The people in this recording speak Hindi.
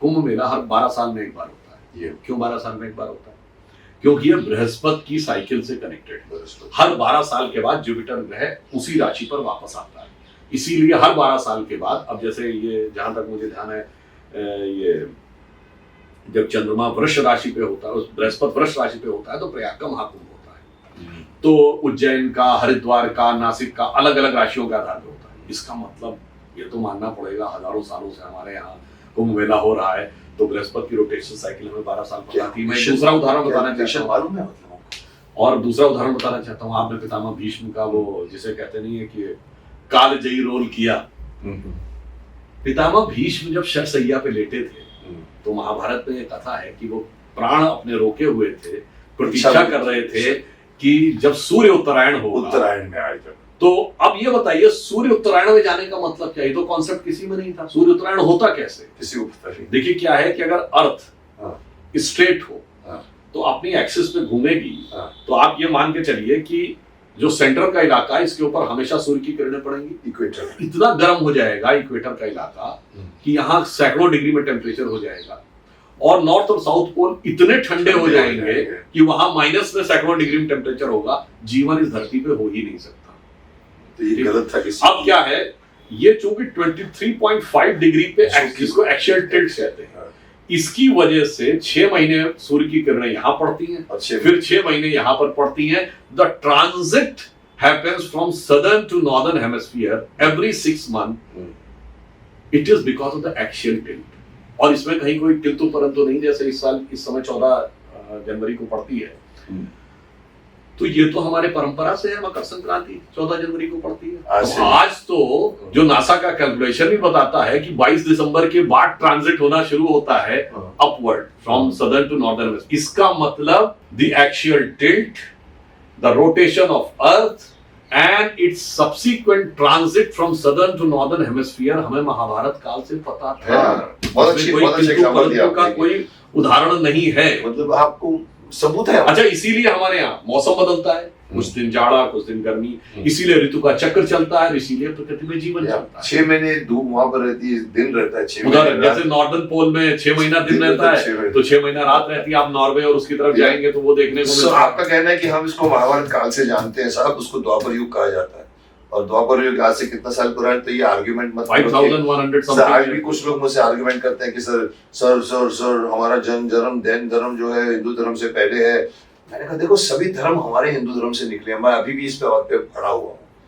कुंभ मेला हर 12 साल में एक बार होता है। ये क्यों 12 साल में एक बार होता है? क्योंकि ये बृहस्पति की साइकिल से कनेक्टेड है। हर 12 साल के बाद जुपिटर ग्रह उसी राशि पर वापस आता है, इसीलिए हर 12 साल के बाद, अब जैसे ये जहां तक मुझे ध्यान है, ये जब चंद्रमा वृष राशि पे होता है, बृहस्पति वृष राशि पे होता है, तो प्रयाग का महाकुंभ होता है। तो उज्जैन का, हरिद्वार का, नासिक का अलग अलग राशियों के आधार पर होता है। इसका मतलब ये तो मानना पड़ेगा हजारों सालों से हमारे यहाँ कुंभ मेला हो रहा है, तो बृहस्पति की रोटेशन साइकिल हमें 12 साल बताती है। मैं दूसरा उदाहरण बताना चाहता हूँ, और दूसरा उदाहरण बताना चाहता हूँ। आपने पितामह भीष्म का वो जिसे कहते नहीं है कि कालजयी रोल किया। पितामह भीष्म जब शरशैया पे लेटे थे, तो महाभारत में एक कथा है कि वो प्राण अपने रोके हुए थे, प्रतीक्षा कर रहे थे कि जब सूर्य उत्तरायण होगा, उत्तरायण में आए जब। तो अब ये बताइए, सूर्य उत्तरायण में जाने का मतलब क्या? ये तो कॉन्सेप्ट किसी में नहीं था। सूर्य उत्तरायण होता कैसे? किसी को पता नहीं। देखिए क्या है कि अगर अर्थ स्ट्रेट हो तो अपनी एक्सिस पे घूमेगी, तो आप ये मान के चलिए कि जो सेंटर का इलाका है, इसके ऊपर हमेशा सूर्य की किरणें पड़ेंगी। इक्वेटर इतना गर्म हो जाएगा इक्वेटर का इलाका कि यहाँ सैकड़ों डिग्री में टेम्परेचर हो जाएगा, और नॉर्थ और साउथ पोल इतने ठंडे हो जाएंगे कि वहां माइनस में सैकड़ों डिग्री में टेम्परेचर होगा। जीवन इस धरती पे हो ही नहीं सकता। तो ये गलत था। अब क्या है, ये चूंकि 23.5 डिग्री पे जिसको एक्सियल टिल्ट कहते हैं, इसकी वजह से 6 महीने सूर्य की किरणें यहाँ पड़ती हैं, फिर 6 महीने यहाँ पर पड़ती हैं। The transit happens from southern to northern hemisphere every 6 month. It is because of the axial tilt. और इसमें कहीं कोई किंतु परंतु नहीं, जैसे इस साल इस समय 14 जनवरी को पड़ती है, तो ये तो हमारे परंपरा से है, मकर संक्रांति 14 जनवरी को पड़ती है। तो आज तो जो नासा का कैलकुलेशन भी बताता है कि 22 दिसंबर के बाद ट्रांजिट होना शुरू होता है upward from southern to northern. इसका मतलब the axial tilt, the rotation of earth and its subsequent transit from southern to northern hemisphere हमें महाभारत काल से पता था। बहुत अच्छी एग्जांपल दिया का कोई उदाहरण नहीं है, मतलब आपको सबूत है। अच्छा, इसीलिए हमारे यहाँ मौसम बदलता है, कुछ दिन जाड़ा, कुछ दिन गर्मी, इसीलिए ऋतु का चक्र चलता है, इसीलिए प्रकृति में जीवन चलता है। 6 महीने धूप वहां पर रहती है, दिन रहता है 6 महीने। जैसे नॉर्दर्न पोल में 6 महीना दिन रहता है, तो 6 महीना रात रहती है। आप नॉर्वे और उसकी तरफ जाएंगे तो वो देखने को मिलता है। आपका कहना है कि हम इसको महाभारत काल से जानते हैं साहब, उसको द्वापर युग कहा जाता है, और द्वापर युग आज से कितना साल पुराना? तो ये आर्गुमेंट मत 5100 आज भी कुछ लोग मुझसे आर्गुमेंट करते हैं कि सर हमारा जैन धर्म जो है हिंदू धर्म से पहले है। मैंने कहा देखो, सभी धर्म हमारे हिंदू धर्म से निकले। मैं अभी भी इस पे खड़ा हुआ हूँ।